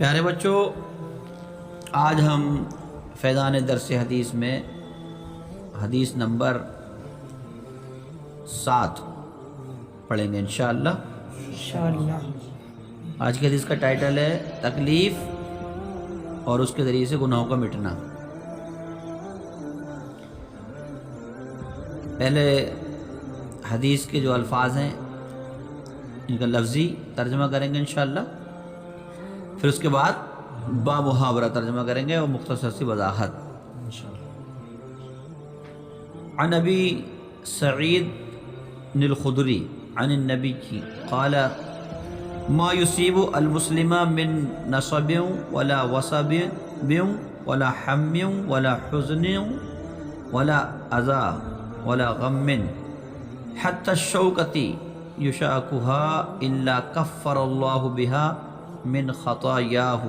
پیارے بچوں، آج ہم فیضان درس حدیث میں حدیث نمبر 7 پڑھیں گے انشاءاللہ۔ آج کی حدیث کا ٹائٹل ہے تکلیف اور اس کے ذریعے سے گناہوں کا مٹنا۔ پہلے حدیث کے جو الفاظ ہیں ان کا لفظی ترجمہ کریں گے انشاءاللہ، پھر اس کے بعد با محاورہ ترجمہ کریں گے اور مختصر سی وضاحت۔ عن ابی سعید الخدری عن النبی قال ما يصيب المسلم من نصب ولا وصب ولا حم ولا حزن ولا اذى ولا غم حتى الشوكة يشاكها الا كفر الله بها من خطاياه۔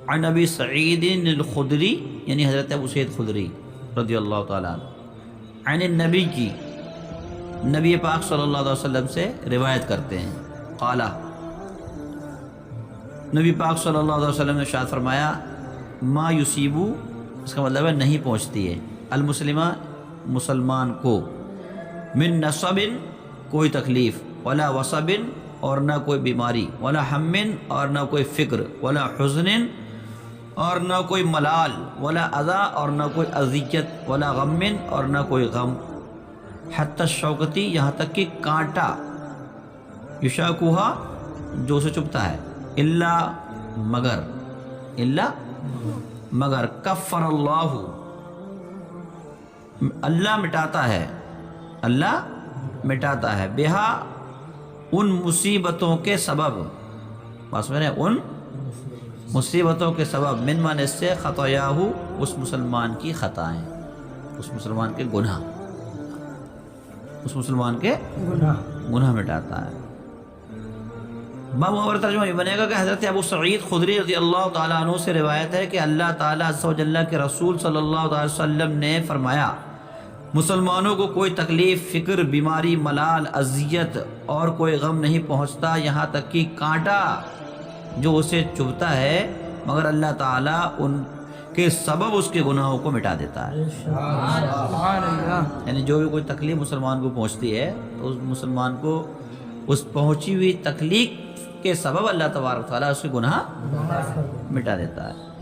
عن ابی سعید الخدری یعنی حضرت ابو سعید خدری رضی اللہ تعالیٰ عنہ، عن النبی کی نبی پاک صلی اللہ علیہ وسلم سے روایت کرتے ہیں، قال نبی پاک صلی اللہ علیہ وسلم نے ارشاد فرمایا، ما یصیبو اس کا مطلب ہے نہیں پہنچتی ہے، المسلمہ مسلمان کو، من نصب کوئی تکلیف، ولا وصب اور نہ کوئی بیماری، ولا ہم اور نہ کوئی فکر، ولا حزن اور نہ کوئی ملال، ولا اذى اور نہ کوئی اذیت، ولا غم اور نہ کوئی غم، حتی الشوکتی یہاں تک کہ کانٹا، یشاکوہا جو اسے چبھتا ہے، الا مگر کفر اللہ اللہ مٹاتا ہے بہا ان مصیبتوں کے سبب، بس میں نے ان مصیبتوں کے سبب، من معنی سے خطایاہ اس مسلمان کی خطائیں، اس مسلمان کے گناہ، اس مسلمان کے گناہ مٹاتا ہے۔ باب اور ترجمہ یہ بنے گا کہ حضرت ابو سعید خدری رضی اللہ تعالیٰ عنہ سے روایت ہے کہ اللہ تعالیٰ عز و جل کے رسول صلی اللہ علیہ وسلم نے فرمایا، مسلمانوں کو کوئی تکلیف، فکر، بیماری، ملال، اذیت اور کوئی غم نہیں پہنچتا یہاں تک کہ کانٹا جو اسے چبھتا ہے، مگر اللہ تعالیٰ ان کے سبب اس کے گناہوں کو مٹا دیتا ہے۔ یعنی جو بھی کوئی تکلیف مسلمان کو پہنچتی ہے تو اس مسلمان کو اس پہنچی ہوئی تکلیف کے سبب اللہ تبارک تعالیٰ اس کے گناہ مٹا دیتا ہے۔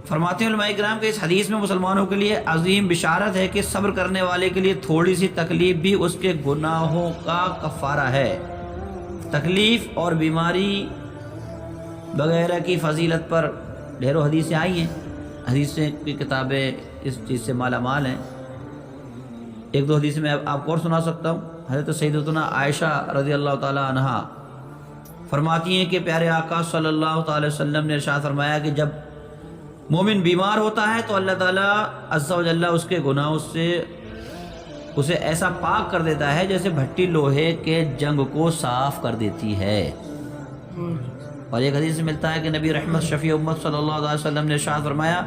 فرماتے ہیں علماء کرام کہ اس حدیث میں مسلمانوں کے لیے عظیم بشارت ہے کہ صبر کرنے والے کے لیے تھوڑی سی تکلیف بھی اس کے گناہوں کا کفارہ ہے۔ تکلیف اور بیماری وغیرہ کی فضیلت پر ڈھیروں حدیثیں آئی ہیں، حدیثیں کی کتابیں اس چیز سے مالا مال ہیں۔ ایک دو حدیث میں آپ کو اور سنا سکتا ہوں۔ حضرت سیدتنا عائشہ رضی اللہ تعالی عنہا فرماتی ہیں کہ پیارے آقا صلی اللہ تعالی وسلم نے ارشاد فرمایا کہ جب مومن بیمار ہوتا ہے تو اللہ تعالیٰ عز و جل اس کے گناہوں سے اسے ایسا پاک کر دیتا ہے جیسے بھٹی لوہے کے جنگ کو صاف کر دیتی ہے۔ اور ایک حدیث سے ملتا ہے کہ نبی رحمت شفیع امت صلی اللہ علیہ وسلم نے ارشاد فرمایا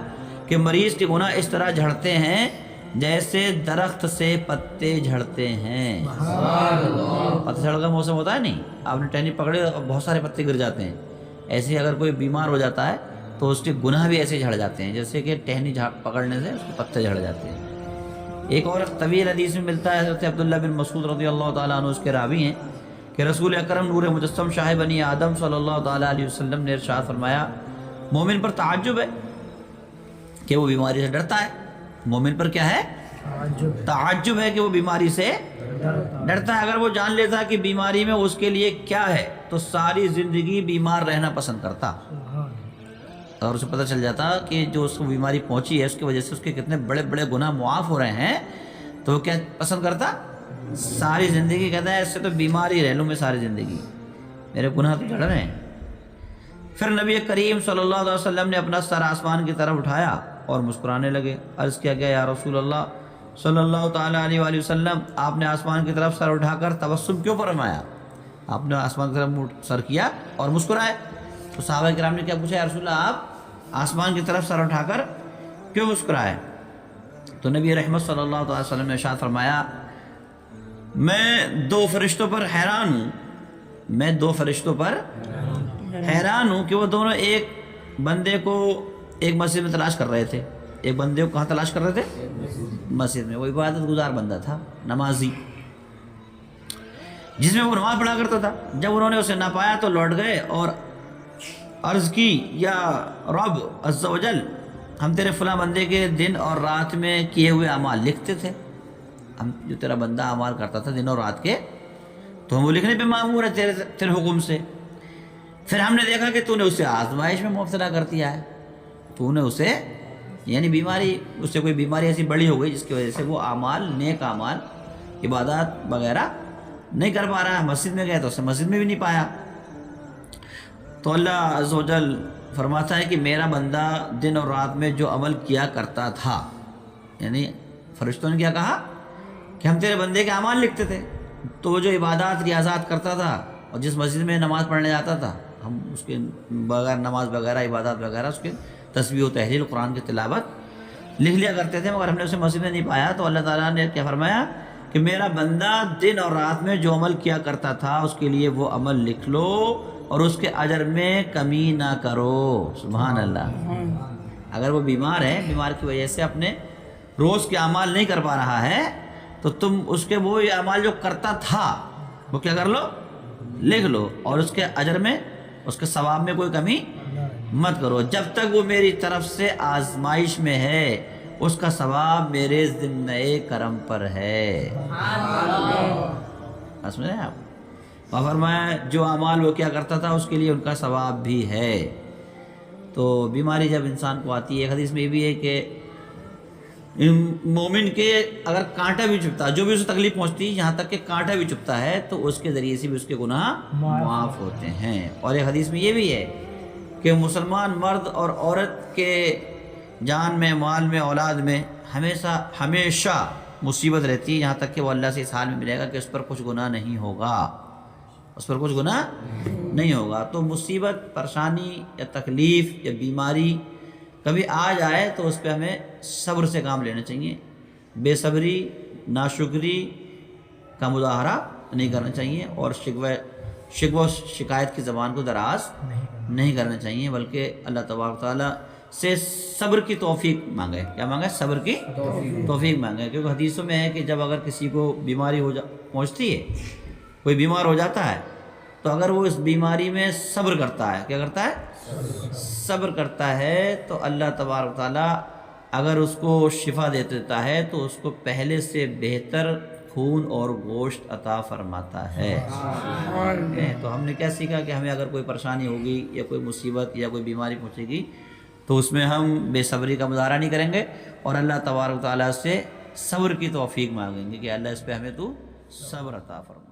کہ مریض کے گناہ اس طرح جھڑتے ہیں جیسے درخت سے پتے جھڑتے ہیں۔ پتے جھڑ کا موسم ہوتا ہے، نہیں آپ نے ٹہنی پکڑے اور بہت سارے پتے گر جاتے ہیں، ایسے ہی اگر کوئی بیمار ہو جاتا ہے تو اس کے گناہ بھی ایسے جھڑ جاتے ہیں جیسے کہ ٹہنی پکڑنے سے اس کے پتے جھڑ جاتے ہیں۔ ایک اور طویل حدیث میں ملتا ہے، حضرت عبداللہ بن مسعود رضی اللہ تعالیٰ عنہ اس کے راوی ہیں کہ رسول اکرم نور مجسم شاہ بنی آدم صلی اللہ تعالیٰ علیہ وسلم نے ارشاد فرمایا، مومن پر تعجب ہے کہ وہ بیماری سے ڈرتا ہے۔ مومن پر کیا ہے؟ تعجب ہے کہ وہ بیماری سے ڈرتا ہے۔ اگر وہ جان لیتا کہ بیماری میں اس کے لیے کیا ہے تو ساری زندگی بیمار رہنا پسند کرتا۔ اور اسے پتہ چل جاتا کہ جو اس کو بیماری پہنچی ہے اس کی وجہ سے اس کے کتنے بڑے بڑے گناہ معاف ہو رہے ہیں، تو وہ کیا پسند کرتا؟ ساری زندگی کہتا ہے اس سے تو بیمار ہی رہ لوں میں ساری زندگی، میرے گناہ تو جھڑ رہے ہیں۔ پھر نبی کریم صلی اللہ علیہ وسلم نے اپنا سر آسمان کی طرف اٹھایا اور مسکرانے لگے۔ عرض کیا گیا، یا رسول اللہ صلی اللہ تعالیٰ علیہ وآلہ وسلم، آپ نے آسمان کی طرف سر اٹھا کر تبسم کیوں فرمایا؟ آپ نے آسمان کی طرف سر کیا اور مسکرائے۔ تو صحابہ کرام نے کیا پوچھا، یا رسول اللہ آپ آسمان کی طرف سر اٹھا کر کیوں مسکرائے؟ تو نبی رحمت صلی اللہ علیہ وسلم نے ارشاد فرمایا، میں دو فرشتوں پر حیران ہوں، حیران ہوں کہ وہ دونوں ایک بندے کو ایک مسجد میں تلاش کر رہے تھے. ایک بندے کو کہاں تلاش کر رہے تھے؟ مسجد میں. وہ عبادت گزار بندہ تھا، نمازی، جس میں وہ نماز پڑھا کرتا تھا. جب انہوں نے اسے نہ پایا تو لوٹ گئے اور عرض کی، یا رب عز و جل، ہم تیرے فلاں بندے کے دن اور رات میں کیے ہوئے اعمال لکھتے تھے. ہم جو تیرا بندہ اعمال کرتا تھا دن اور رات کے، تو ہم وہ لکھنے پہ مامور ہے تیرے حکم سے. پھر ہم نے دیکھا کہ تو نے اسے آزمائش میں مبتلا کر دیا ہے. تو نے اسے، یعنی بیماری، اس سے کوئی بیماری ایسی بڑی ہو گئی جس کی وجہ سے وہ اعمال، نیک اعمال، عبادات وغیرہ نہیں کر پا رہا ہے. مسجد میں گئے تو اسے مسجد میں بھی نہیں پایا. تو اللہ عز و جل فرماتا ہے کہ میرا بندہ دن اور رات میں جو عمل کیا کرتا تھا، یعنی فرشتوں نے کیا کہا کہ ہم تیرے بندے کے اعمال لکھتے تھے. تو وہ جو عبادات ریاضات کرتا تھا اور جس مسجد میں نماز پڑھنے جاتا تھا، ہم اس کے بغیر نماز وغیرہ، عبادات وغیرہ، اس کے تسبیح و تحلیل، قرآن کی تلاوت لکھ لیا کرتے تھے، مگر ہم نے اسے مسجد میں نہیں پایا. تو اللہ تعالیٰ نے کیا فرمایا کہ میرا بندہ دن اور رات میں جو عمل کیا کرتا تھا اس کے لیے وہ عمل لکھ لو اور اس کے اجر میں کمی نہ کرو. سبحان اللہ. اگر وہ بیمار ہے، بیمار کی وجہ سے اپنے روز کے اعمال نہیں کر پا رہا ہے، تو تم اس کے وہ اعمال جو کرتا تھا وہ کیا کر لو، لکھ لو، اور اس کے اجر میں، اس کے ثواب میں کوئی کمی مت کرو. جب تک وہ میری طرف سے آزمائش میں ہے، اس کا ثواب میرے ذمہ کرم پر ہے. سمجھ رہے ہیں آپ؟ اور فرمایا جو اعمال وہ کیا کرتا تھا اس کے لیے ان کا ثواب بھی ہے. تو بیماری جب انسان کو آتی ہے، ایک حدیث میں یہ بھی ہے کہ مومن کے اگر کانٹا بھی چبھتا ہے، جو بھی اسے تکلیف پہنچتی ہے، یہاں تک کہ کانٹا بھی چبھتا ہے، تو اس کے ذریعے سے بھی اس کے گناہ معاف ہوتے ہیں. اور ایک حدیث میں یہ بھی ہے کہ مسلمان مرد اور عورت کے جان میں، مال میں، اولاد میں ہمیشہ مصیبت رہتی ہے، یہاں تک کہ وہ اللہ سے اس حال میں ملے گا کہ اس پر کچھ گناہ نہیں ہوگا، اس پر کچھ گناہ نہیں ہوگا. تو مصیبت، پریشانی یا تکلیف یا بیماری کبھی آ جائے تو اس پہ ہمیں صبر سے کام لینا چاہیے. بے صبری، ناشکری کا مظاہرہ نہیں کرنا چاہیے، اور شکوہ شکایت کی زبان کو دراز نہیں کرنا چاہیے، بلکہ اللہ تبارک تعالیٰ سے صبر کی توفیق مانگے. کیا مانگے؟ صبر کی توفیق مانگے. کیونکہ حدیثوں میں ہے کہ جب اگر کسی کو بیماری پہنچتی ہے، کوئی بیمار ہو جاتا ہے، تو اگر وہ اس بیماری میں صبر کرتا ہے، کیا کرتا ہے؟ صبر کرتا ہے، تو اللہ تبارک تعالیٰ اگر اس کو شفا دے دیتا ہے تو اس کو پہلے سے بہتر خون اور گوشت عطا فرماتا ہے. تو ہم نے کیا سیکھا کہ ہمیں اگر کوئی پریشانی ہوگی یا کوئی مصیبت یا کوئی بیماری پہنچے گی تو اس میں ہم بے صبری کا مظاہرہ نہیں کریں گے، اور اللہ تبارک تعالیٰ سے صبر کی توفیق مانگیں گے کہ اللہ اس پہ ہمیں تو صبر عطا فرما.